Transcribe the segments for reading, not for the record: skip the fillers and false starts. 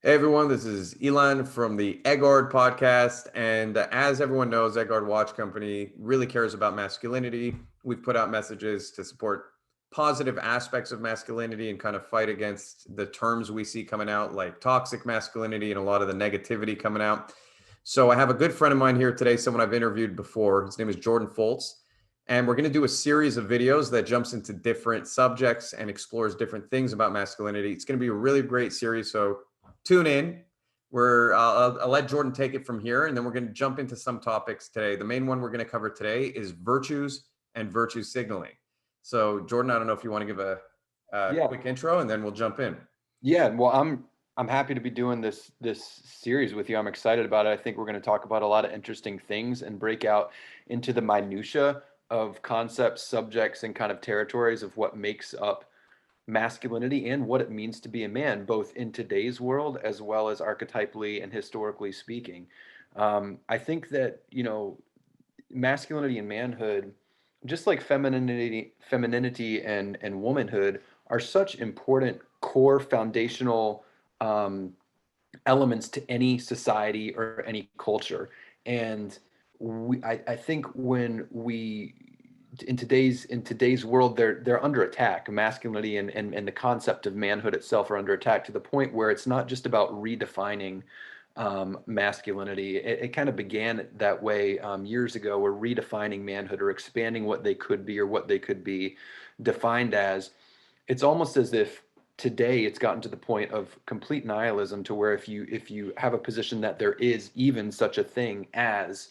Hey everyone, this is Ilan from the Eggard podcast. And as everyone knows, Eggard Watch Company really cares about masculinity. We've put out messages to support positive aspects of masculinity and kind of fight against the terms we see coming out, like toxic masculinity and a lot of the negativity coming out. So I have a good friend of mine here today, someone I've interviewed before. His name is Jordan Foltz. And we're going to do a series of videos that jumps into different subjects and explores different things about masculinity. It's going to be a really great series. So tune in. I'll let Jordan take it from here, and then we're going to jump into some topics today. The main one we're going to cover today is virtues and virtue signaling. So, Jordan, I don't know if you want to give a Yeah, quick intro, and then we'll jump in. yeah. Well, I'm happy to be doing this series with you. I'm excited about it. I think we're going to talk about a lot of interesting things and break out into the minutia of concepts, subjects, and kind of territories of what makes up masculinity and what it means to be a man, both in today's world as well as archetypally and historically speaking. I think that masculinity and manhood, just like femininity and womanhood, are such important core foundational um, elements to any society or any culture. And I think when we in today's world, they're under attack. Masculinity and the concept of manhood itself are under attack to the point where it's not just about redefining masculinity. It kind of began that way years ago. We're redefining manhood or expanding what they could be or what they could be defined as. It's almost as if today it's gotten to the point of complete nihilism, to where if you have a position that there is even such a thing as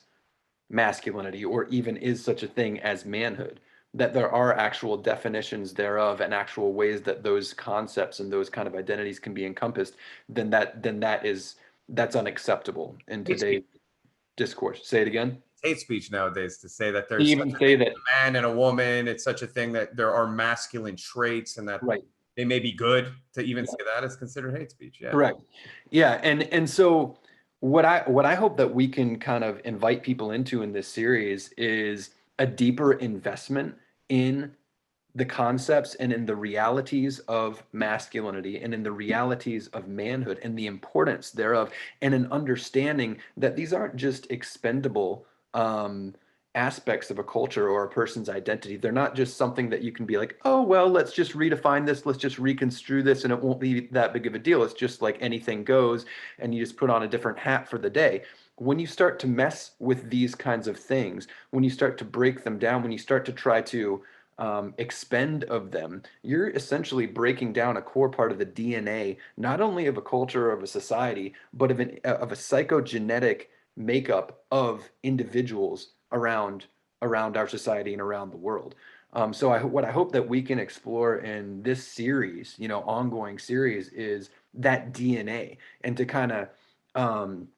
masculinity or even is such a thing as manhood, that there are actual definitions thereof and actual ways that those concepts and those kind of identities can be encompassed, that's unacceptable in Hate speech. today's discourse. Say it again. Hate speech nowadays to say that They there's such even a say thing that, as a man and a woman. It's such a thing that there are masculine traits and that right. they may be good. To even Yeah. say that is considered hate speech. Yeah. Correct. Yeah, and so what I hope that we can kind of invite people into in this series is a deeper investment in the concepts and in the realities of masculinity and in the realities of manhood and the importance thereof, and an understanding that these aren't just expendable aspects of a culture or a person's identity. They're not just something that you can be like, oh, well, let's just redefine this, let's just reconstrue this, and it won't be that big of a deal. It's just like anything goes, and you just put on a different hat for the day. When you start to mess with these kinds of things, when you start to break them down, when you start to try to expend of them, you're essentially breaking down a core part of the DNA, not only of a culture or of a society, but of a psychogenetic makeup of individuals around our society and around the world. So what I hope that we can explore in this series, ongoing series, is that DNA, and to kind of um,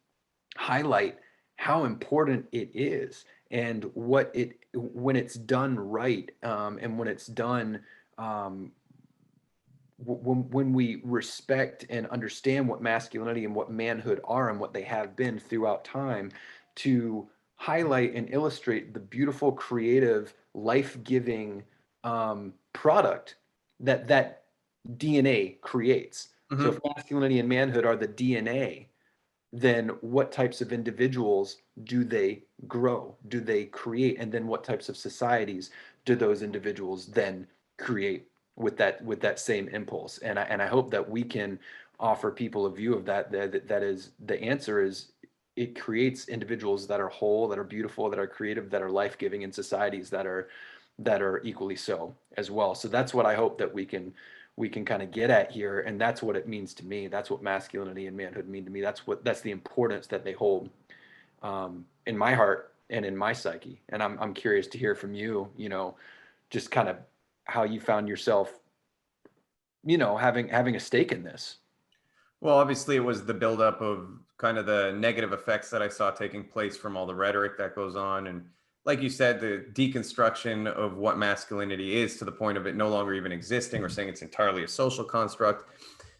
highlight how important it is, and what it when it's done right, and when it's done, um, when we respect and understand what masculinity and what manhood are and what they have been throughout time, to highlight and illustrate the beautiful, creative, life-giving product that DNA creates. So if Mhm. masculinity and manhood are the DNA, then what types of individuals do they grow? Do they create? And then what types of societies do those individuals then create with that same impulse? And I hope that we can offer people a view of that is the answer is it creates individuals that are whole, that are beautiful, that are creative, that are life-giving, in societies that are equally so as well. So that's what I hope that we can kind of get at here, and that's what it means to me. That's what masculinity and manhood mean to me. That's the importance that they hold in my heart and in my psyche. And I'm curious to hear from you. Just kind of how you found yourself, having a stake in this. Well, obviously, it was the buildup of kind of the negative effects that I saw taking place from all the rhetoric that goes on. And like you said, the deconstruction of what masculinity is to the point of it no longer even existing or saying it's entirely a social construct.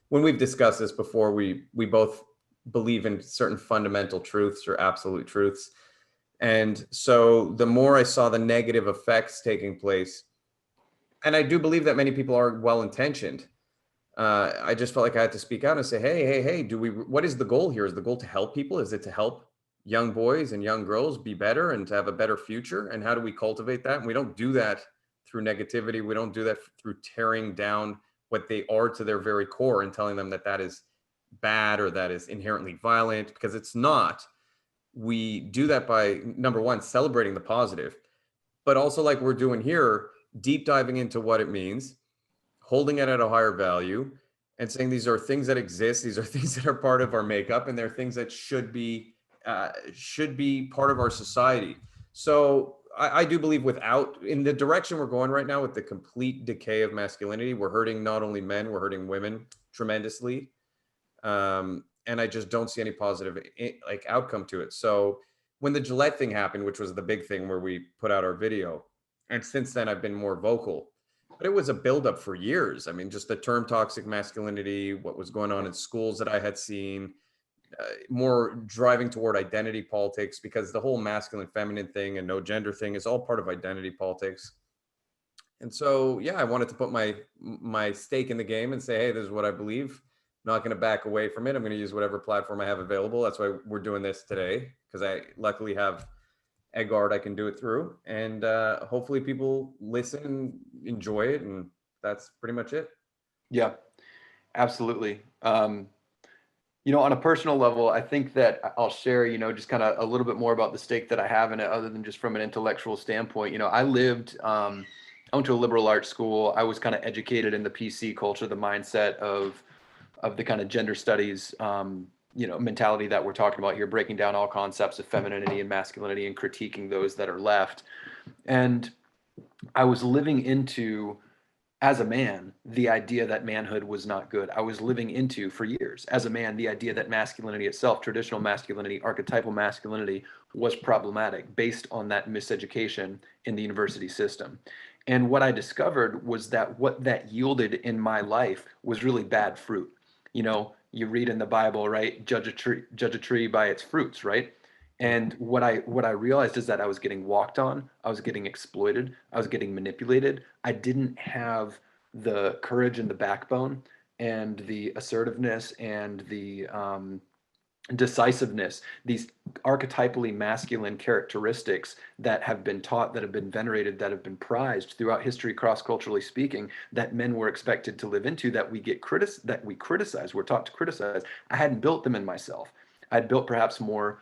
When we've discussed this before, we both believe in certain fundamental truths or absolute truths. And so the more I saw the negative effects taking place, and I do believe that many people are well intentioned, I just felt like I had to speak out and say, hey, what is the goal here? Is the goal to help people? Is it to help young boys and young girls be better and to have a better future? And how do we cultivate that? And we don't do that through negativity. We don't do that through tearing down what they are to their very core and telling them that that is bad or that is inherently violent, because it's not. We do that by, number one, celebrating the positive, but also, like we're doing here, deep diving into what it means, holding it at a higher value, and saying these are things that exist. These are things that are part of our makeup, and they're things that should be part of our society. So I do believe, without, in the direction we're going right now with the complete decay of masculinity, we're hurting not only men, we're hurting women tremendously. And I just don't see any positive like outcome to it. So when the Gillette thing happened, which was the big thing where we put out our video, and since then I've been more vocal, but it was a buildup for years. I mean, just the term toxic masculinity, what was going on in schools that I had seen, more driving toward identity politics, because the whole masculine feminine thing and no gender thing is all part of identity politics. And so, yeah, I wanted to put my stake in the game and say, hey, this is what I believe. I'm not going to back away from it. I'm going to use whatever platform I have available. That's why we're doing this today, because I luckily have Egard I can do it through, and hopefully people listen and enjoy it, and that's pretty much it. Yeah, absolutely. On a personal level, I think that I'll share, just kind of a little bit more about the stake that I have in it, other than just from an intellectual standpoint. I went to a liberal arts school. I was kind of educated in the PC culture, the mindset of the kind of gender studies, mentality that we're talking about here, breaking down all concepts of femininity and masculinity and critiquing those that are left. And I was living into, as a man, the idea that manhood was not good. I was living into, for years, as a man, the idea that masculinity itself, traditional masculinity, archetypal masculinity, was problematic based on that miseducation in the university system. And what I discovered was that what that yielded in my life was really bad fruit. You read in the Bible, right? Judge a tree by its fruits, right? And what I realized is that I was getting walked on, I was getting exploited, I was getting manipulated. I didn't have the courage and the backbone and the assertiveness and the decisiveness, these archetypally masculine characteristics that have been taught, that have been venerated, that have been prized throughout history, cross-culturally speaking, that men were expected to live into, that we criticize, we're taught to criticize. I hadn't built them in myself. I'd built perhaps more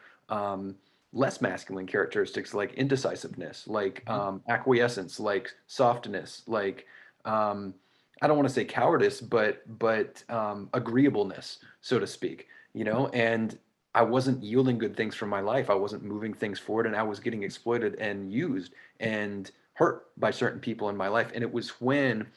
less masculine characteristics, like indecisiveness, like acquiescence, like softness, like I don't want to say cowardice, but agreeableness, so to speak. And I wasn't yielding good things from my life. I wasn't moving things forward, and I was getting exploited and used and hurt by certain people in my life. And it was when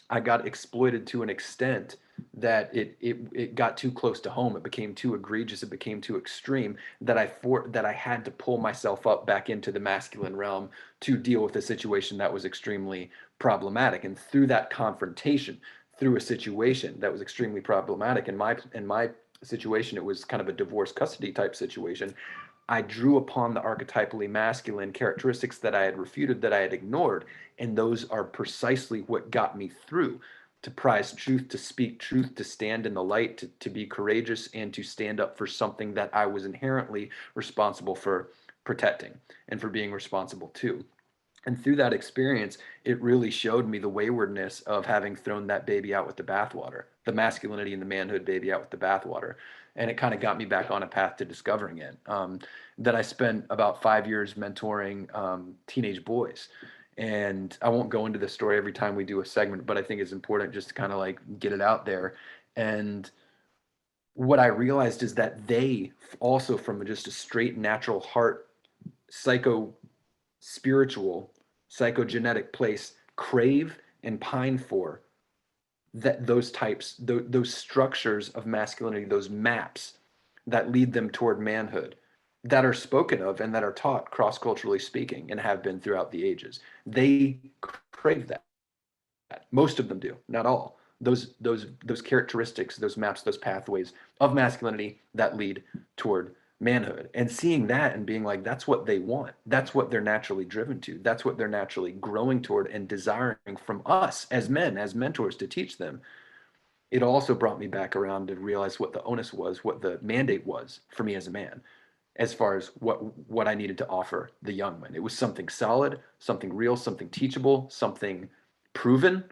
I got exploited to an extent that it got too close to home. It became too egregious. It became too extreme, that I had to pull myself up back into the masculine realm to deal with a situation that was extremely problematic. And through that confrontation, through a situation that was extremely problematic in my situation, it was kind of a divorce custody type situation. I drew upon the archetypally masculine characteristics that I had refuted, that I had ignored, and those are precisely what got me through: to prize truth, to speak truth, to stand in the light, to be courageous, and to stand up for something that I was inherently responsible for protecting and for being responsible to. And through that experience, it really showed me the waywardness of having thrown that baby out with the bathwater, the masculinity and the manhood baby out with the bathwater. And it kind of got me back on a path to discovering it. That I spent about 5 years mentoring teenage boys. And I won't go into the story every time we do a segment, but I think it's important just to kind of like get it out there. And what I realized is that they also, from just a straight natural heart, spiritual, psychogenetic place, crave and pine for that, those structures of masculinity, those maps that lead them toward manhood, that are spoken of and that are taught cross-culturally speaking and have been throughout the ages. They crave that. Most of them do, not all. Those characteristics, those maps, those pathways of masculinity that lead toward manhood, and seeing that and being like, that's what they want. That's what they're naturally driven to. That's what they're naturally growing toward and desiring from us as men, as mentors, to teach them. it also brought me back around to realize what the onus was, what the mandate was for me as a man, as far as what I needed to offer the young men. It was something solid, something real, something teachable, something proven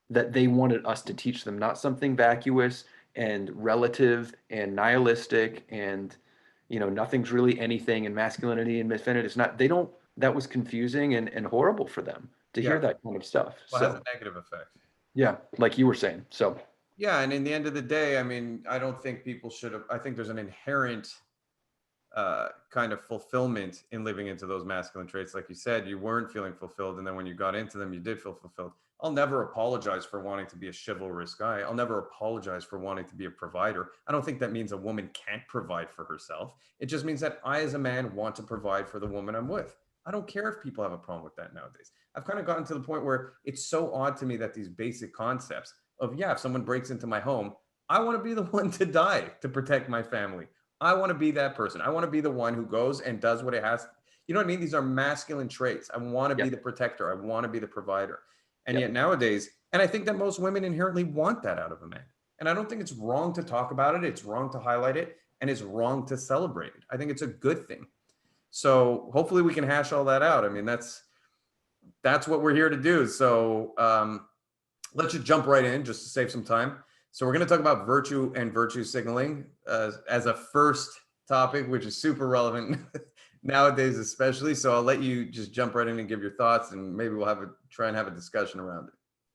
that they wanted us to teach them, not something vacuous and relative and nihilistic and nothing's really anything, and masculinity and femininity is not, they don't, that was confusing and horrible for them to hear Yeah. that kind of stuff. Well, it has So a negative effect. yeah, like you were saying. So Yeah, and in the end of the day, I mean, I don't think people should have. I think there's an inherent kind of fulfillment in living into those masculine traits. Like you said, you weren't feeling fulfilled, and then when you got into them, you did feel fulfilled. I'll never apologize for wanting to be a chivalrous guy. I'll never apologize for wanting to be a provider. I don't think that means a woman can't provide for herself. It just means that I, as a man, want to provide for the woman I'm with. I don't care if people have a problem with that nowadays. I've kind of gotten to the point where it's so odd to me that these basic concepts of, yeah, if someone breaks into my home, I want to be the one to die to protect my family. I want to be that person. I want to be the one who goes and does what it has. You know what I mean? These are masculine traits. I want to be yep, the protector. I want to be the provider. And yep, yet nowadays, and I think that most women inherently want that out of a man. And I don't think it's wrong to talk about it. It's wrong to highlight it. And it's wrong to celebrate it. I think it's a good thing. So hopefully we can hash all that out. I mean, that's what we're here to do. So let's just jump right in just to save some time. So we're going to talk about virtue and virtue signaling as a first topic, which is super relevant nowadays, especially. So I'll let you just jump right in and give your thoughts, and maybe we'll try and have a discussion around it.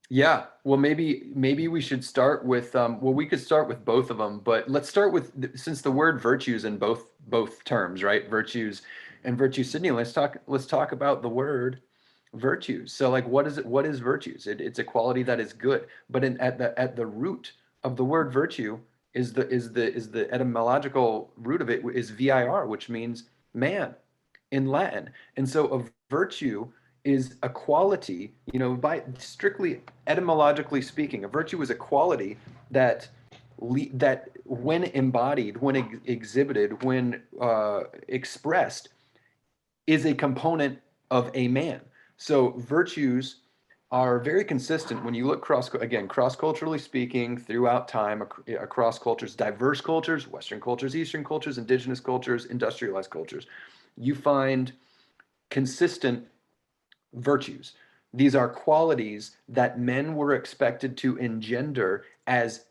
yeah. Well, maybe we should start with well, we could start with both of them, but let's start with, since the word virtues in both terms, right? Virtues and virtue signaling. Let's talk about the word virtues. So like, what is it? What is virtues? It's a quality that is good, but at the root of the word virtue is the etymological root of it is vir, which means man in Latin. And so a virtue is a quality, by strictly etymologically speaking, a virtue is a quality that that when embodied, when exhibited, when expressed, is a component of a man. So virtues are very consistent when you look cross-culturally speaking, throughout time, across cultures, diverse cultures, Western cultures, Eastern cultures, indigenous cultures, industrialized cultures. You find consistent virtues. These are qualities that men were expected to engender as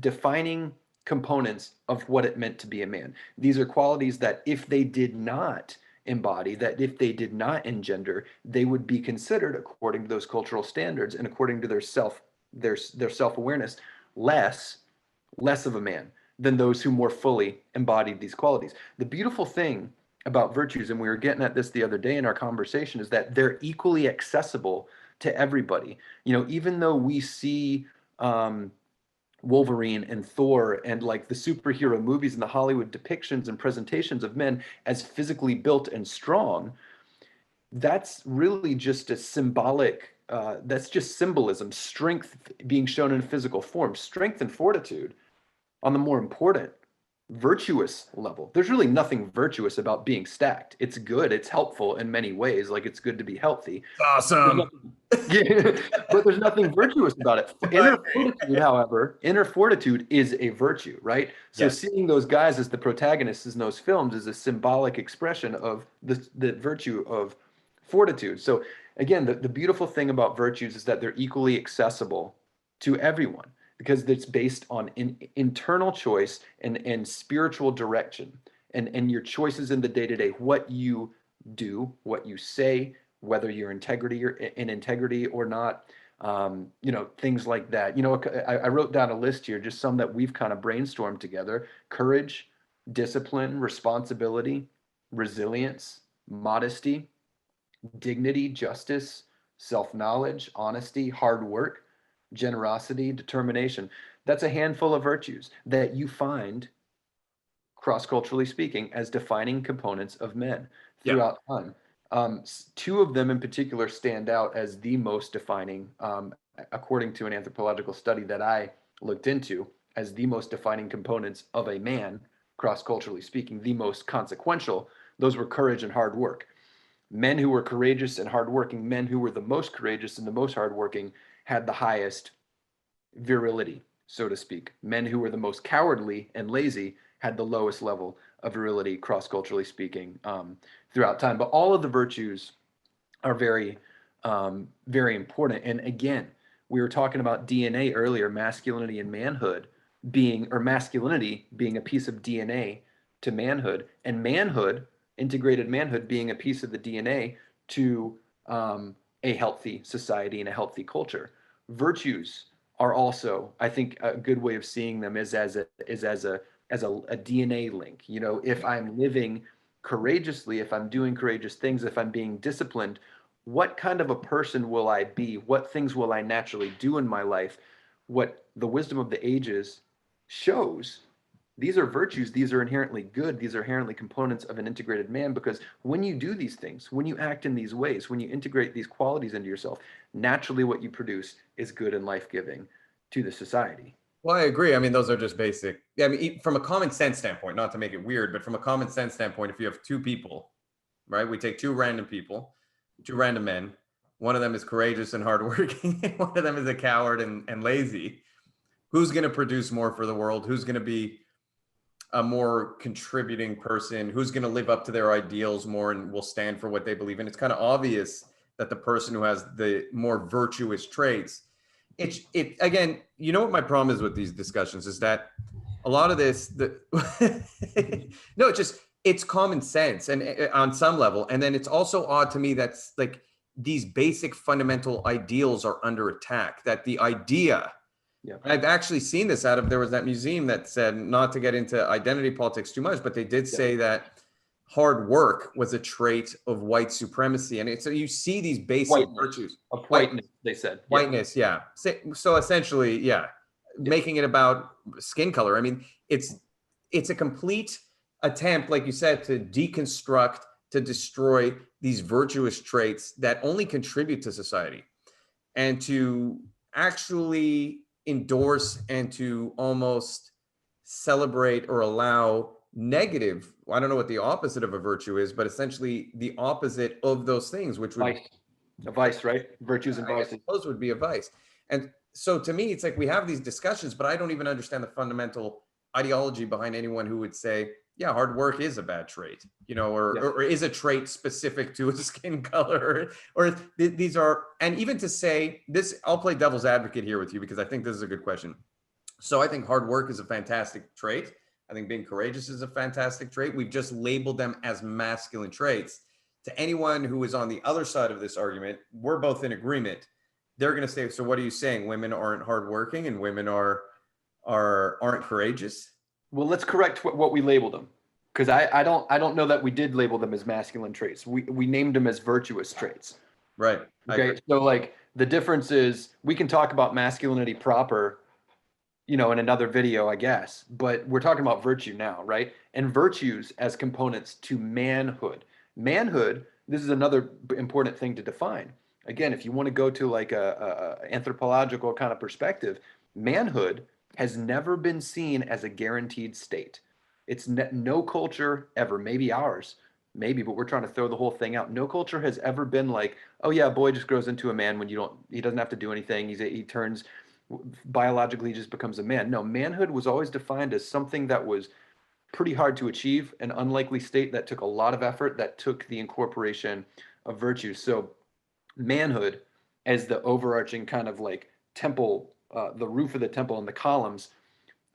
defining components of what it meant to be a man. These are qualities that if they did not embody, that if they did not engender, they would be considered, according to those cultural standards and according to their self-awareness, less of a man than those who more fully embodied these qualities. The beautiful thing about virtues, and we were getting at this the other day in our conversation, is that they're equally accessible to everybody. Even though we see Wolverine and Thor and like the superhero movies and the Hollywood depictions and presentations of men as physically built and strong, that's really just a symbolic, that's just symbolism, strength being shown in physical form, strength and fortitude on the more important virtuous level. There's really nothing virtuous about being stacked. It's good, it's helpful in many ways, like it's good to be healthy. Awesome. But there's nothing virtuous about it. Inner fortitude is a virtue, right? So Yes. seeing those guys as the protagonists in those films is a symbolic expression of the virtue of fortitude. So again, the beautiful thing about virtues is that they're equally accessible to everyone, because it's based on internal choice and spiritual direction, and your choices in the day-to-day, what you do, what you say, whether you're in integrity or not, things like that. I wrote down a list here, just some that we've kind of brainstormed together: courage, discipline, responsibility, resilience, modesty, dignity, justice, self-knowledge, honesty, hard work, generosity, determination. That's a handful of virtues that you find, cross-culturally speaking, as defining components of men Yeah. throughout time. Two of them in particular stand out as the most defining, according to an anthropological study that I looked into, as the most defining components of a man, cross-culturally speaking, the most consequential. Those were courage and hard work. Men who were courageous and hardworking, men who were the most courageous and the most hardworking, had the highest virility, so to speak. Men who were the most cowardly and lazy had the lowest level of virility, cross-culturally speaking, throughout time. But all of the virtues are very, very important. And again, we were talking about DNA earlier, masculinity and manhood being, or masculinity being a piece of DNA to manhood, and manhood, integrated manhood, being a piece of the DNA to a healthy society and a healthy culture. Virtues are also, I think, a good way of seeing them is as a DNA link. You know, if I'm living courageously, if I'm doing courageous things, if I'm being disciplined, what kind of a person will I be? What things will I naturally do in my life? What the wisdom of the ages shows, these are virtues, these are inherently good, these are inherently components of an integrated man, because when you do these things, when you act in these ways, when you integrate these qualities into yourself, naturally what you produce is good and life-giving to the society. Well, I agree. I mean, those are just basic. Yeah, I mean, from a common sense standpoint, not to make it weird, but from a common sense standpoint, if you have two people, right? We take two random people, two random men. One of them is courageous and hardworking, and one of them is a coward and lazy. Who's going to produce more for the world? Who's going to be a more contributing person? Who's going to live up to their ideals more and will stand for what they believe in? It's kind of obvious that the person who has the more virtuous traits. It again, you know what my problem is with these discussions is that a lot of this, no, it's common sense and on some level, and then it's also odd to me that's like these basic fundamental ideals are under attack. That the idea, Yeah. I've actually seen this there was that museum that said not to get into identity politics too much, but they did say that hard work was a trait of white supremacy, and so you see these basic virtues of whiteness, they said. Whiteness, yeah. So essentially, yeah, making it about skin color. I mean, it's a complete attempt, like you said, to deconstruct, to destroy these virtuous traits that only contribute to society, and to actually endorse and to almost celebrate or allow negative. I don't know what the opposite of a virtue is, but essentially the opposite of those things, which would a vice, right? Virtues and vices. Those would be a vice. And so to me, it's like we have these discussions, but I don't even understand the fundamental ideology behind anyone who would say, yeah, hard work is a bad trait, you know, or is a trait specific to a skin color, or these are, and even to say this, I'll play devil's advocate here with you because I think this is a good question. So I think hard work is a fantastic trait. I think being courageous is a fantastic trait. We've just labeled them as masculine traits. To anyone who is on the other side of this argument, we're both in agreement. They're going to say, so what are you saying? Women aren't hardworking and women aren't courageous? Well, let's correct what we labeled them, because I don't know that we did label them as masculine traits. We named them as virtuous traits. Right. Okay. So like the difference is we can talk about masculinity proper, you know, in another video, I guess, but we're talking about virtue now, right? And virtues as components to manhood. Manhood, this is another important thing to define. Again, if you want to go to like a anthropological kind of perspective, manhood has never been seen as a guaranteed state. It's no culture ever, maybe ours, maybe, but we're trying to throw the whole thing out. No culture has ever been like, oh yeah, a boy just grows into a man when he doesn't have to do anything. He turns biologically, just becomes a man. No, manhood was always defined as something that was pretty hard to achieve, an unlikely state that took a lot of effort, that took the incorporation of virtue. So manhood as the overarching kind of like temple, the roof of the temple and the columns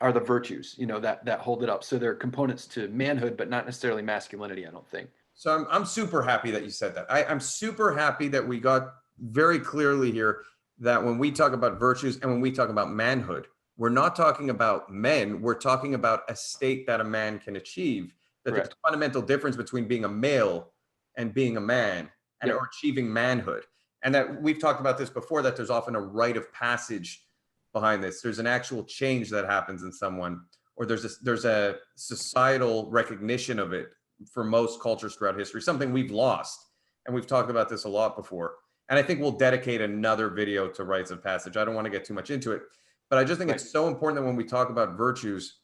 are the virtues, you know, that hold it up. So they're components to manhood, but not necessarily masculinity, I don't think. So I'm super happy that you said that. I'm super happy that we got very clearly here that when we talk about virtues and when we talk about manhood, we're not talking about men, we're talking about a state that a man can achieve. That there's a fundamental difference between being a male and being a man and or achieving manhood. And that we've talked about this before, that there's often a rite of passage behind this. There's an actual change that happens in someone, or there's a societal recognition of it for most cultures throughout history, something we've lost. And we've talked about this a lot before. And I think we'll dedicate another video to rites of passage. I don't want to get too much into it, but I just think it's so important that when we talk about virtues,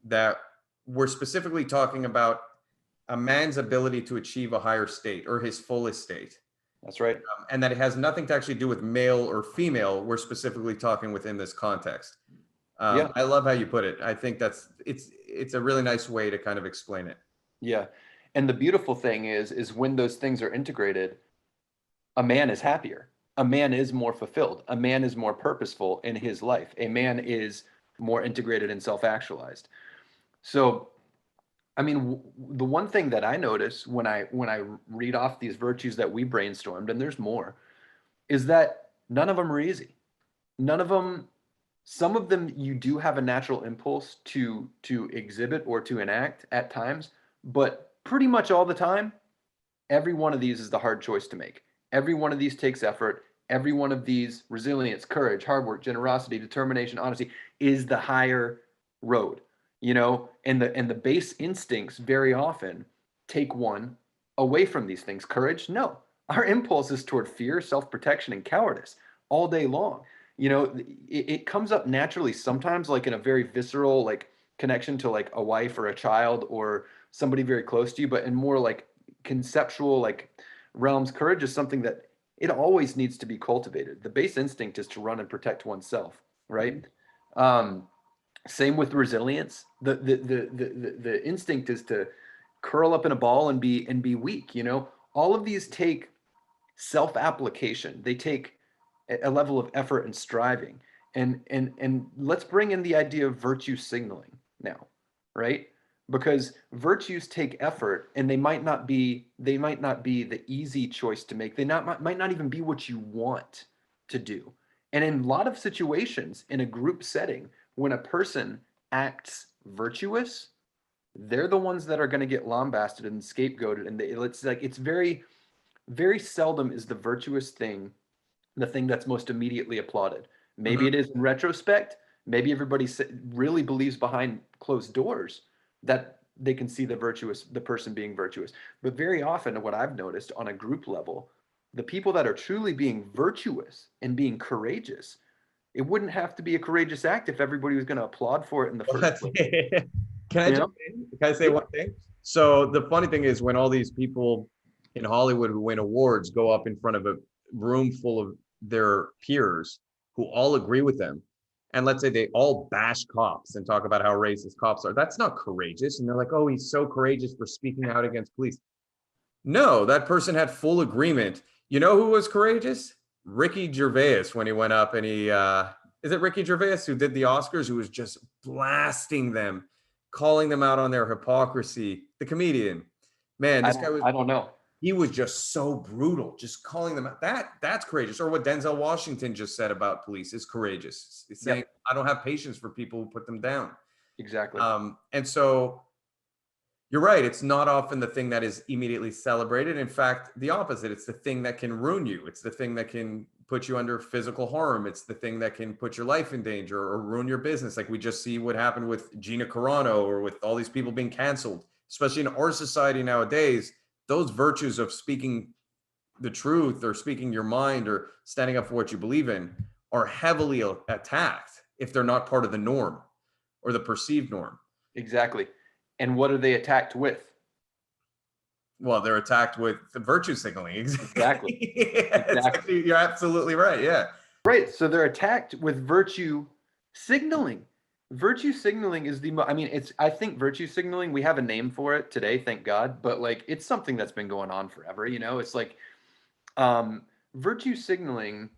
that we're specifically talking about a man's ability to achieve a higher state or his fullest state. That's right. And that it has nothing to actually do with male or female. We're specifically talking within this context. Yeah. I love how you put it. I think it's a really nice way to kind of explain it. Yeah. And the beautiful thing is when those things are integrated, a man is happier. A man is more fulfilled. A man is more purposeful in his life. A man is more integrated and self-actualized. So, I mean, the one thing that I notice when I read off these virtues that we brainstormed, and there's more, is that none of them are easy. None of them. Some of them you do have a natural impulse to exhibit or to enact at times, but pretty much all the time, every one of these is the hard choice to make. Every one of these takes effort. Every one of these, resilience, courage, hard work, generosity, determination, honesty, is the higher road. And the base instincts very often take one away from these things. Courage, no. Our impulse is toward fear, self-protection, and cowardice all day long. It comes up naturally sometimes, like in a very visceral, like connection to like a wife or a child or somebody very close to you, but in more like conceptual like realms, courage is something that it always needs to be cultivated. The base instinct is to run and protect oneself, right? Um, Same with resilience. The instinct is to curl up in a ball and be weak. All of these take self-application. They take a level of effort and striving. And let's bring in the idea of virtue signaling now, right? Because virtues take effort, and they might not be the easy choice to make. Might not even be what you want to do. And in a lot of situations in a group setting, when a person acts virtuous, they're the ones that are going to get lambasted and scapegoated. And it's very, very seldom is the virtuous thing the thing that's most immediately applauded. Maybe Mhm. it is in retrospect. Maybe everybody really believes behind closed doors that they can see the person being virtuous. But very often, what I've noticed on a group level, the people that are truly being virtuous and being courageous, it wouldn't have to be a courageous act if everybody was going to applaud for it in the Well, first place. can I You jump know? in? Can I say Yeah. one thing? So the funny thing is when all these people in Hollywood who win awards go up in front of a room full of their peers who all agree with them, and let's say they all bash cops and talk about how racist cops are, that's not courageous. And they're like, oh, he's so courageous for speaking out against police. No, that person had full agreement. You know who was courageous? Ricky Gervais when he went up and he is it Ricky Gervais who did the Oscars who was just blasting them, calling them out on their hypocrisy. The comedian. Man, I this guy don't. was I don't know. he was just so brutal, just calling them out. That's courageous. Or what Denzel Washington just said about police is courageous. It's saying Yep. I don't have patience for people who put them down. Exactly. And so you're right. It's not often the thing that is immediately celebrated. In fact, the opposite. It's the thing that can ruin you. It's the thing that can put you under physical harm. It's the thing that can put your life in danger or ruin your business. Like we just see what happened with Gina Carano or with all these people being canceled, especially in our society nowadays. Those virtues of speaking the truth or speaking your mind or standing up for what you believe in are heavily attacked if they're not part of the norm or the perceived norm. Exactly. And what are they attacked with? Well, they're attacked with the virtue signaling. Exactly. Exactly. Yeah, Exactly. you're absolutely right. Yeah. Right. So they're attacked with virtue signaling. Virtue signaling is I mean, I think virtue signaling, we have a name for it today, thank God, but like it's something that's been going on forever, It's like um virtue signaling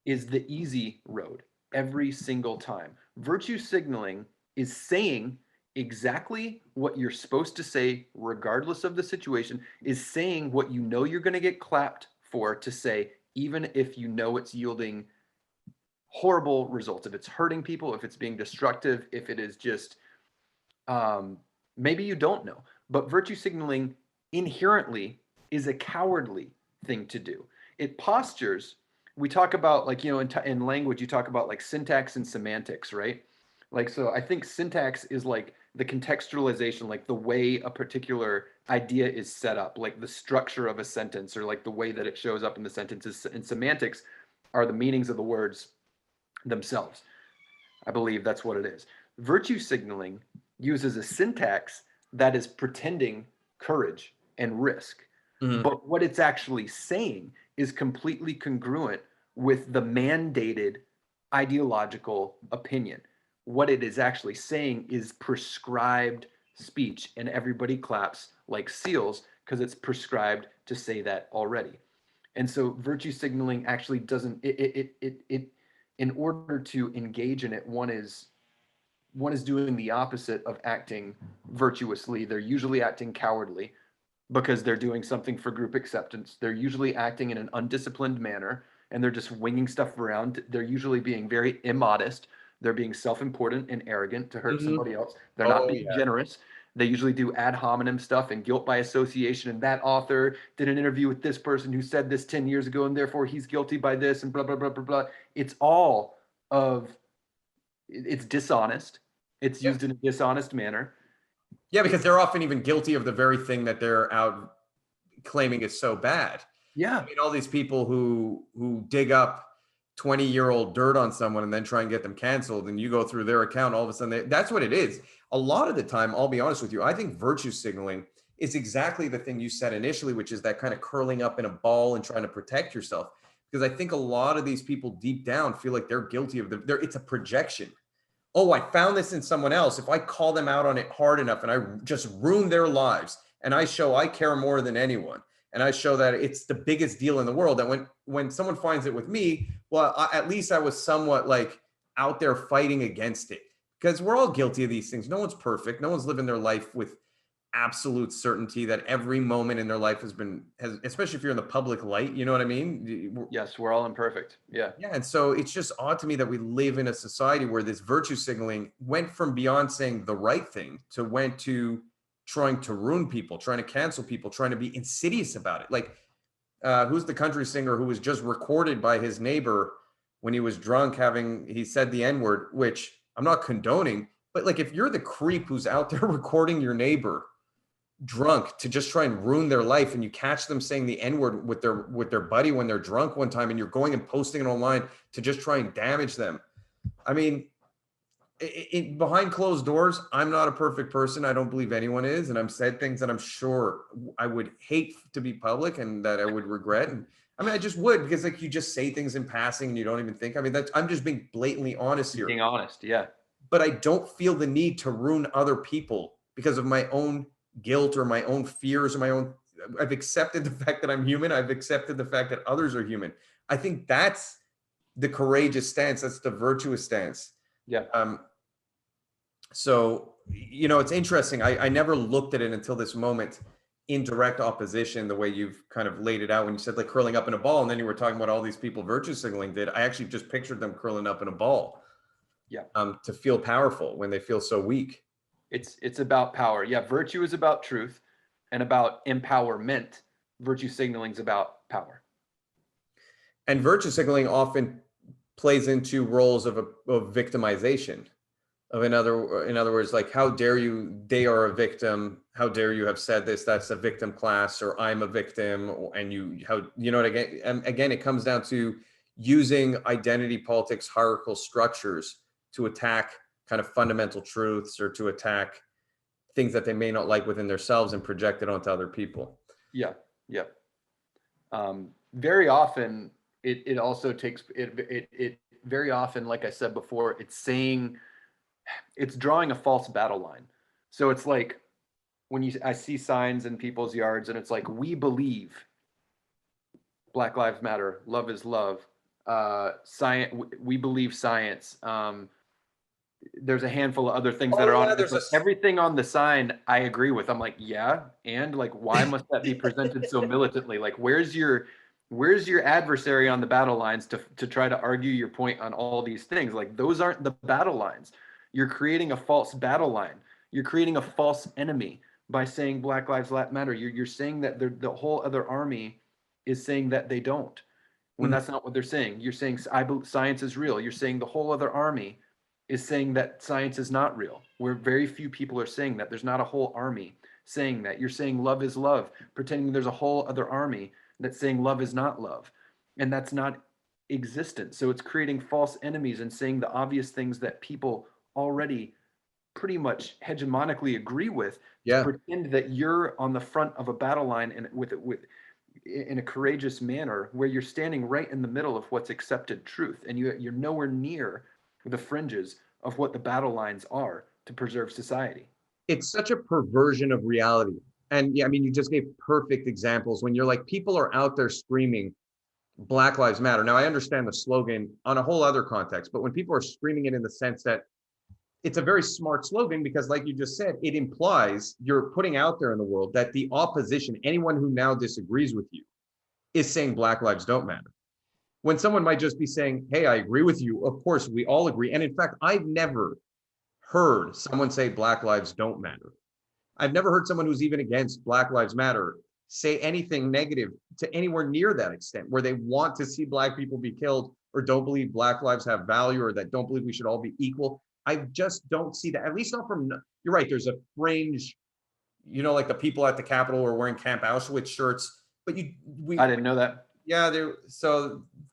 is the easy road every single time. Virtue signaling is saying exactly what you're supposed to say, regardless of the situation, is saying what you know you're going to get clapped for to say, even if you know it's yielding horrible results. If it's hurting people, if it's being destructive, if it is just maybe you don't know. But virtue signaling inherently is a cowardly thing to do. It postures. We talk about like in language you talk about like syntax and semantics, right? Like so I think syntax is like the contextualization, like the way a particular idea is set up, like the structure of a sentence or like the way that it shows up in the sentences. And semantics are the meanings of the words themselves. I believe that's what it is. Virtue signaling uses a syntax that is pretending courage and risk. Mhm. But what it's actually saying is completely congruent with the mandated ideological opinion. What it is actually saying is prescribed speech, and everybody claps like seals because it's prescribed to say that already. And so virtue signaling actually doesn't in order to engage in it, one is doing the opposite of acting virtuously. They're usually acting cowardly because they're doing something for group acceptance. They're usually acting in an undisciplined manner and they're just winging stuff around. They're usually being very immodest. They're being self-important and arrogant to hurt Mhm. somebody else. They're not Oh being yeah. generous. They usually do ad hominem stuff and guilt by association. And that author did an interview with this person who said this 10 years ago, and therefore he's guilty by this and blah, blah, blah, blah, blah. It's all of, it's dishonest. It's Yeah. used in a dishonest manner. Yeah, because they're often even guilty of the very thing that they're out claiming is so bad. I Yeah. mean, all these people who dig up 20-year-old dirt on someone and then try and get them canceled, and you go through their account, all of a sudden that's what it is. A lot of the time, I'll be honest with you, I think virtue signaling is exactly the thing you said initially, which is that kind of curling up in a ball and trying to protect yourself. Because I think a lot of these people deep down feel like they're guilty of it's a projection. Oh, I found this in someone else. If I call them out on it hard enough and I just ruin their lives and I show I care more than anyone and I show that it's the biggest deal in the world, that when someone finds it with me, well, at least I was somewhat like out there fighting against it, because we're all guilty of these things. No one's perfect. No one's living their life with absolute certainty that every moment in their life has, especially if you're in the public light, you know what I mean? Yes, we're all imperfect. Yeah. Yeah, and so it's just odd to me that we live in a society where this virtue signaling went from beyond saying the right thing to went to trying to ruin people, trying to cancel people, trying to be insidious about it. Like, who's the country singer who was just recorded by his neighbor when he was drunk he said the N-word, which I'm not condoning, but like if you're the creep who's out there recording your neighbor drunk to just try and ruin their life, and you catch them saying the N-word with their buddy when they're drunk one time, and you're going and posting it online to just try and damage them. I mean, behind closed doors, I'm not a perfect person. I don't believe anyone is, and I've said things that I'm sure I would hate to be public and that I would regret. And I mean, I just would, because like you just say things in passing and you don't even think. I mean, I'm just being blatantly honest here. Being honest. Yeah. But I don't feel the need to ruin other people because of my own guilt or my own fears or my own. I've accepted the fact that I'm human. I've accepted the fact that others are human. I think that's the courageous stance. That's the virtuous stance. Yeah. So, it's interesting. I never looked at it until this moment in direct opposition, the way you've kind of laid it out when you said like curling up in a ball. And then you were talking about all these people virtue signaling did. I actually just pictured them curling up in a ball. Yeah. To feel powerful when they feel so weak. It's about power. Yeah. Virtue is about truth and about empowerment. Virtue signaling is about power. And virtue signaling often plays into roles of victimization. In other words, like, how dare you? They are a victim. How dare you have said this? That's a victim class, or I'm a victim. And again, it comes down to using identity politics, hierarchical structures to attack kind of fundamental truths, or to attack things that they may not like within themselves and project it onto other people. Yeah. Yeah. Very often it also takes it very often, like I said before, it's drawing a false battle line. So it's like when I see signs in people's yards and it's like, we believe Black Lives Matter, love is love, science, we believe science. There's a handful of other things that are on it. Like everything on the sign I agree with. I'm like, yeah, and like, why must that be presented so militantly? Like, where's your adversary on the battle lines to try to argue your point on all these things? Like, those aren't the battle lines. You're creating a false battle line. You're creating a false enemy by saying Black Lives Matter. You're saying that the whole other army is saying that they don't, when that's not what they're saying. You're saying science is real. You're saying the whole other army is saying that science is not real, where very few people are saying that. There's not a whole army saying that. You're saying love is love, pretending there's a whole other army that's saying love is not love. And that's not existent. So it's creating false enemies and saying the obvious things that people already pretty much hegemonically agree with, to Yeah. pretend that you're on the front of a battle line and in a courageous manner where you're standing right in the middle of what's accepted truth, and you're nowhere near the fringes of what the battle lines are to preserve society. It's such a perversion of reality. And yeah, I mean, you just gave perfect examples when you're like, people are out there screaming Black Lives Matter. Now, I understand the slogan on a whole other context, but when people are screaming it in the sense that it's a very smart slogan, because like you just said, it implies you're putting out there in the world that the opposition, anyone who now disagrees with you, is saying Black lives don't matter. When someone might just be saying, hey, I agree with you. Of course, we all agree. And in fact, I've never heard someone say Black lives don't matter. I've never heard someone who's even against Black Lives Matter say anything negative to anywhere near that extent, where they want to see Black people be killed or don't believe Black lives have value or that don't believe we should all be equal. I just don't see that, at least not from, you're right, there's a fringe, like the people at the Capitol were wearing Camp Auschwitz shirts, but I didn't know that. yeah,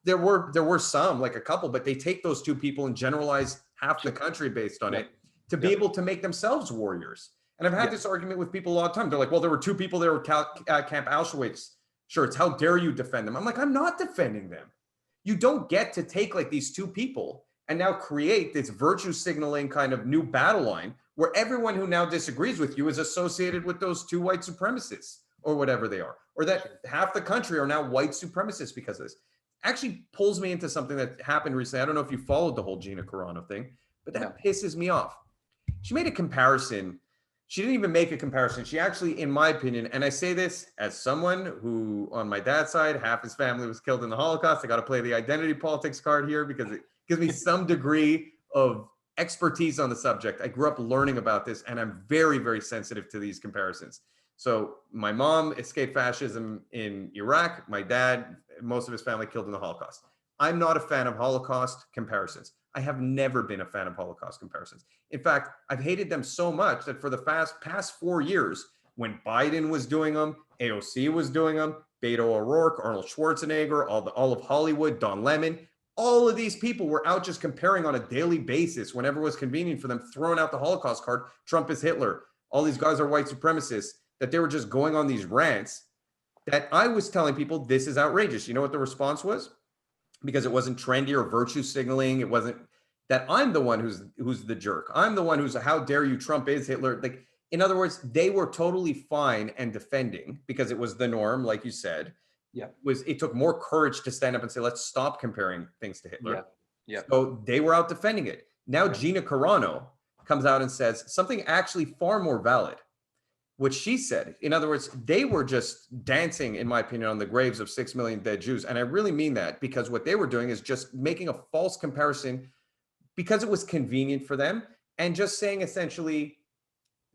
there were some, like a couple, but they take those two people and generalize half the country based on it to be able to make themselves warriors. And I've had this argument with people a lot of time. They're like, well, there were two people that were Camp Auschwitz shirts. How dare you defend them? I'm like, I'm not defending them. You don't get to take like these two people and now create this virtue signaling kind of new battle line where everyone who now disagrees with you is associated with those two white supremacists or whatever they are, or that half the country are now white supremacists because of this. Actually pulls me into something that happened recently. I don't know if you followed the whole Gina Carano thing, but that pisses me off. She made a comparison. She didn't even make a comparison. She actually, in my opinion, and I say this as someone who, on my dad's side, half his family was killed in the Holocaust. I got to play the identity politics card here because it gives me some degree of expertise on the subject. I grew up learning about this, and I'm very, very sensitive to these comparisons. So my mom escaped fascism in Iraq. My dad, most of his family killed in the Holocaust. I'm not a fan of Holocaust comparisons. I have never been a fan of Holocaust comparisons. In fact, I've hated them so much that for the past 4 years, when Biden was doing them, AOC was doing them, Beto O'Rourke, Arnold Schwarzenegger, all of Hollywood, Don Lemon, all of these people were out just comparing on a daily basis whenever it was convenient for them, throwing out the Holocaust card. Trump is Hitler. All these guys are white supremacists, that they were just going on these rants that I was telling people, this is outrageous. You know what the response was? Because it wasn't trendy or virtue signaling. It wasn't that I'm the one who's the jerk. I'm the one who's, how dare you, Trump is Hitler. Like, in other words, they were totally fine and defending because it was the norm, like you said. It took more courage to stand up and say, let's stop comparing things to Hitler. So they were out defending it. Now Gina Carano comes out and says something actually far more valid. What she said, in other words, they were just dancing, in my opinion, on the graves of 6 million dead Jews. And I really mean that, because what they were doing is just making a false comparison because it was convenient for them, and just saying essentially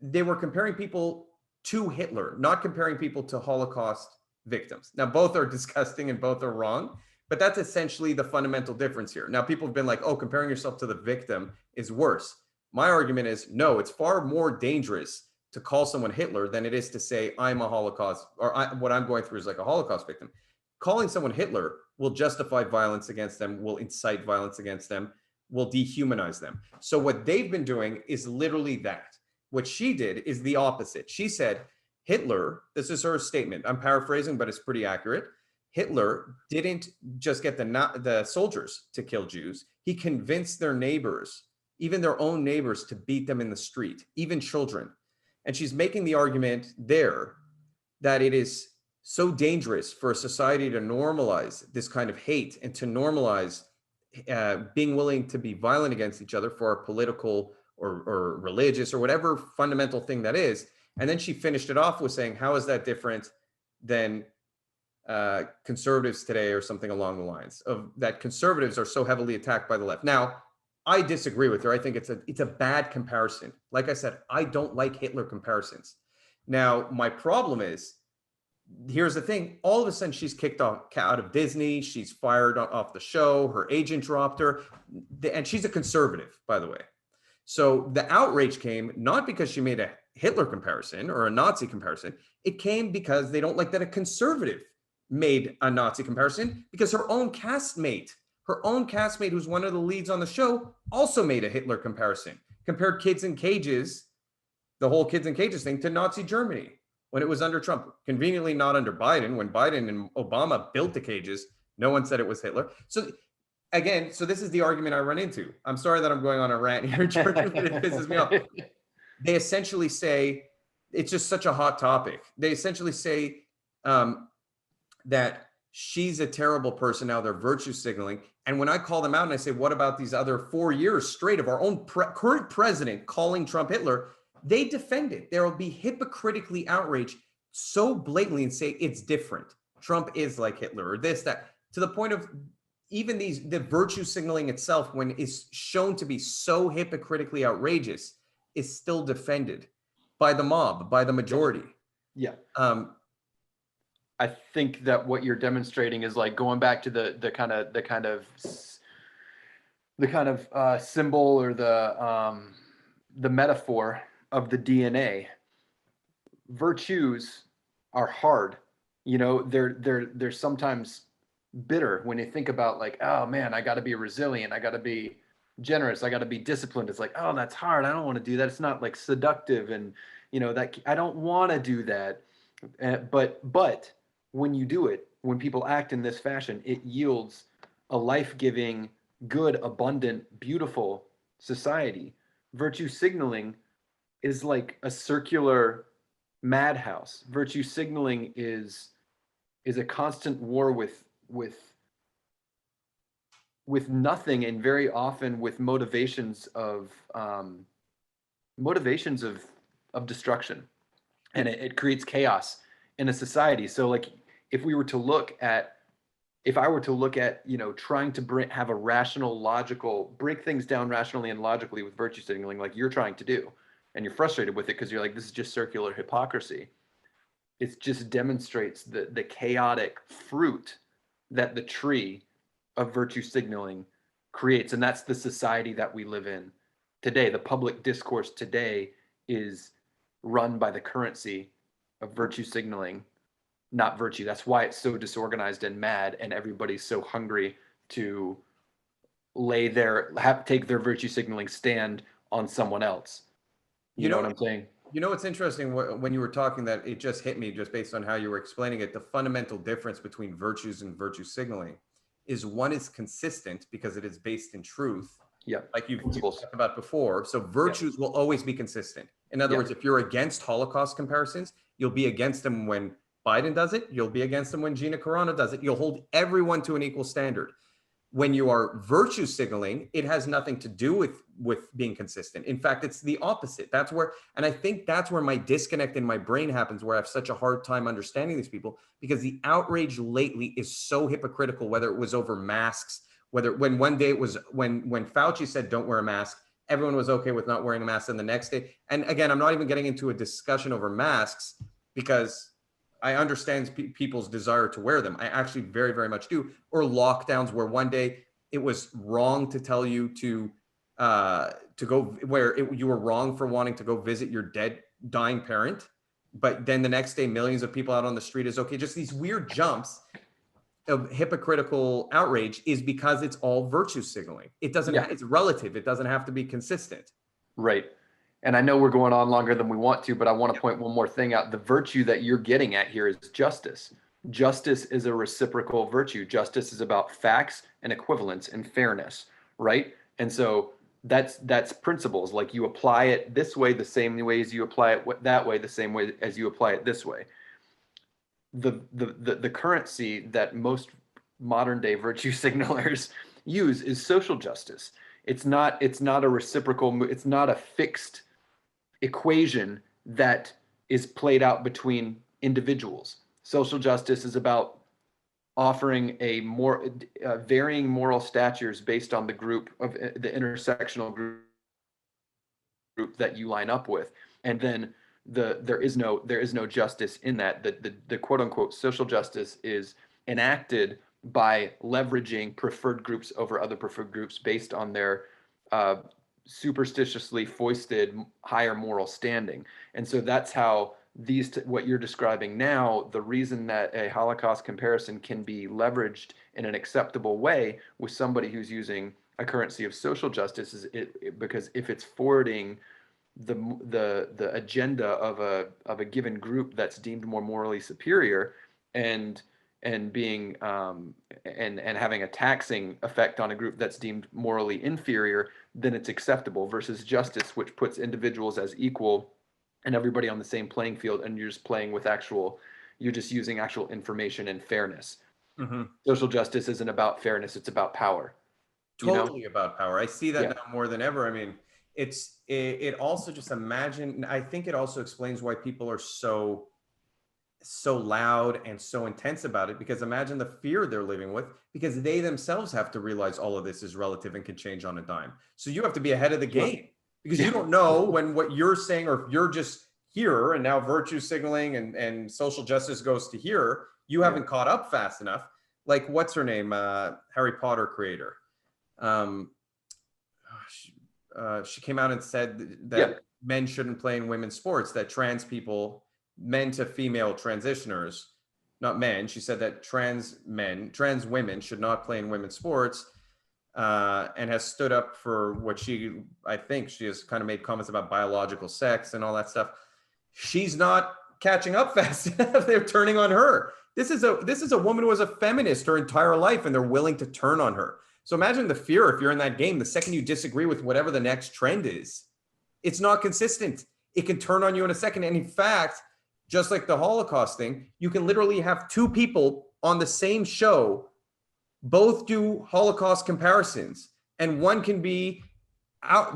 they were comparing people to Hitler, not comparing people to Holocaust victims. Now, both are disgusting and both are wrong, but that's essentially the fundamental difference here. Now, people have been like, oh, comparing yourself to the victim is worse. My argument is, no, it's far more dangerous to call someone Hitler than it is to say I'm a Holocaust, or what I'm going through is like a Holocaust victim. Calling someone Hitler will justify violence against them, will incite violence against them, will dehumanize them. So what they've been doing is literally that. What she did is the opposite. She said, Hitler, this is her statement, I'm paraphrasing, but it's pretty accurate. Hitler didn't just get the soldiers to kill Jews. He convinced their neighbors, even their own neighbors, to beat them in the street, even children. And she's making the argument there that it is so dangerous for a society to normalize this kind of hate and to normalize being willing to be violent against each other for a political or religious or whatever fundamental thing that is. And then she finished it off with saying, how is that different than conservatives today, or something along the lines of that conservatives are so heavily attacked by the left. Now, I disagree with her. I think it's a bad comparison. Like I said, I don't like Hitler comparisons. Now, my problem is, here's the thing. All of a sudden, she's kicked out of Disney. She's fired off the show. Her agent dropped her. And she's a conservative, by the way. So the outrage came not because she made a Hitler comparison or a Nazi comparison. It came because they don't like that a conservative made a Nazi comparison, because her own castmate, who's one of the leads on the show, also made a Hitler comparison. compared kids in cages, the whole kids in cages thing, to Nazi Germany when it was under Trump. Conveniently not under Biden. When Biden and Obama built the cages, no one said it was Hitler. So again, so this is the argument I run into. I'm sorry that I'm going on a rant here, George, but it pisses me off. They essentially say, it's just such a hot topic. They essentially say that she's a terrible person. Now they're virtue signaling. And when I call them out and I say, what about these other 4 years straight of our own current president calling Trump Hitler? They defend it. There will be hypocritically outraged so blatantly and say it's different. Trump is like Hitler or this, that, to the point of even the virtue signaling itself, when it's shown to be so hypocritically outrageous, is still defended by the mob, by the majority. Yeah. I think that what you're demonstrating is like going back to the kind of symbol or the metaphor of the DNA. Virtues are hard, they're sometimes bitter when you think about like, oh man, I got to be resilient, I got to be generous, I got to be disciplined. It's like, oh, that's hard, I don't want to do that. It's not like seductive, and that I don't want to do that. But when you do it, when people act in this fashion, it yields a life-giving, good, abundant, beautiful society. Virtue signaling is like a circular madhouse. Virtue signaling is a constant war with nothing, and very often with motivations of destruction, and it creates chaos in a society. So like if I were to look at trying to have a rational, logical, break things down rationally and logically with virtue signaling, like you're trying to do, and you're frustrated with it because you're like, this is just circular hypocrisy. It just demonstrates the chaotic fruit that the tree of virtue signaling creates. And that's the society that we live in today. The public discourse today is run by the currency of virtue signaling, not virtue. That's why it's so disorganized and mad, and everybody's so hungry to take their virtue signaling stand on someone else. You know what I'm saying? It's interesting when you were talking, that it just hit me just based on how you were explaining it. The fundamental difference between virtues and virtue signaling is one is consistent because it is based in truth. Yeah. Like you've talked about before. So virtues will always be consistent. In other words, if you're against Holocaust comparisons, you'll be against them when Biden does it. You'll be against them when Gina Carano does it. You'll hold everyone to an equal standard. When you are virtue signaling, it has nothing to do with being consistent. In fact, it's the opposite. And I think that's where my disconnect in my brain happens, where I have such a hard time understanding these people, because the outrage lately is so hypocritical, whether it was over masks, when one day it was when Fauci said, don't wear a mask, everyone was okay with not wearing a mask. And the next day, and again, I'm not even getting into a discussion over masks, because I understand people's desire to wear them. I actually very, very much do. Or lockdowns, where one day it was wrong to tell you to go, where you were wrong for wanting to go visit your dying parent, but then the next day millions of people out on the street is okay. Just these weird jumps of hypocritical outrage is because it's all virtue signaling. It doesn't. It's relative. It doesn't have to be consistent. Right. And I know we're going on longer than we want to, but I want to point one more thing out. The virtue that you're getting at here is justice. Justice is a reciprocal virtue. Justice is about facts and equivalence and fairness, right? And so that's principles. Like you apply it this way the same way as you apply it that way, the same way as you apply it this way. The currency that most modern day virtue signalers use is social justice. It's not a reciprocal, it's not a fixed equation that is played out between individuals. Social justice is about offering varying moral statures based on the group of the intersectional group that you line up with, and then there is no justice in that. The quote unquote social justice is enacted by leveraging preferred groups over other preferred groups based on their superstitiously foisted higher moral standing. And so that's how what you're describing now, the reason that a Holocaust comparison can be leveraged in an acceptable way with somebody who's using a currency of social justice is because if it's forwarding the agenda of a given group that's deemed more morally superior, and being and having a taxing effect on a group that's deemed morally inferior, then it's acceptable, versus justice, which puts individuals as equal and everybody on the same playing field, and you're just playing with you're just using actual information and fairness. Mm-hmm. Social justice isn't about fairness, it's about power. Totally about power. I see that Yeah. now more than ever. I mean, it also, just imagine, I think it also explains why people are so loud and so intense about it, because imagine the fear they're living with, because they themselves have to realize all of this is relative and can change on a dime. So you have to be ahead of the game, because you don't know when what you're saying, or if you're just here and now virtue signaling and social justice goes to here, you haven't caught up fast enough. Like, what's her name? Harry Potter creator. She came out and said that men shouldn't play in women's sports, that trans people, men to female transitioners, not men. She said that trans women should not play in women's sports, and has stood up for what I think she has kind of made comments about biological sex and all that stuff. She's not catching up fast enough. They're turning on her. This is a woman who was a feminist her entire life, and they're willing to turn on her. So imagine the fear if you're in that game. The second you disagree with whatever the next trend is, it's not consistent. It can turn on you in a second. And in fact, just like the Holocaust thing, you can literally have two people on the same show, both do Holocaust comparisons, and one can be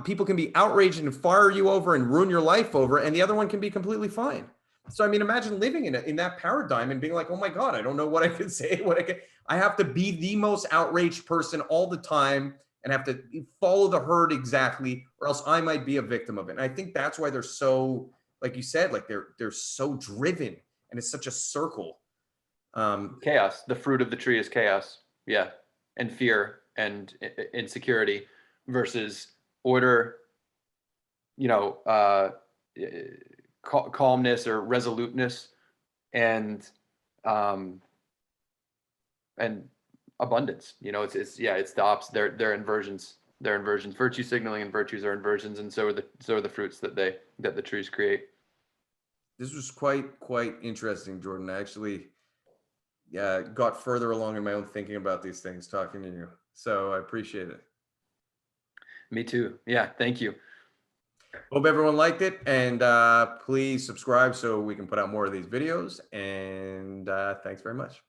people can be outraged and fire you over and ruin your life over, and the other one can be completely fine. So, I mean, imagine living in that paradigm and being like, oh my God, I don't know what I can say, I have to be the most outraged person all the time and have to follow the herd exactly, or else I might be a victim of it. And I think that's why they're so, like you said, like they're so driven, and it's such a circle. Chaos. The fruit of the tree is chaos. Yeah. And fear and insecurity, versus order, calmness or resoluteness, and abundance. It's the opposite. They're inversions. Virtue signaling and virtues are inversions, and so are the fruits that the trees create. This was quite interesting, Jordan. I actually got further along in my own thinking about these things talking to you. So I appreciate it. Me too. Yeah, thank you. Hope everyone liked it, and please subscribe so we can put out more of these videos, and thanks very much.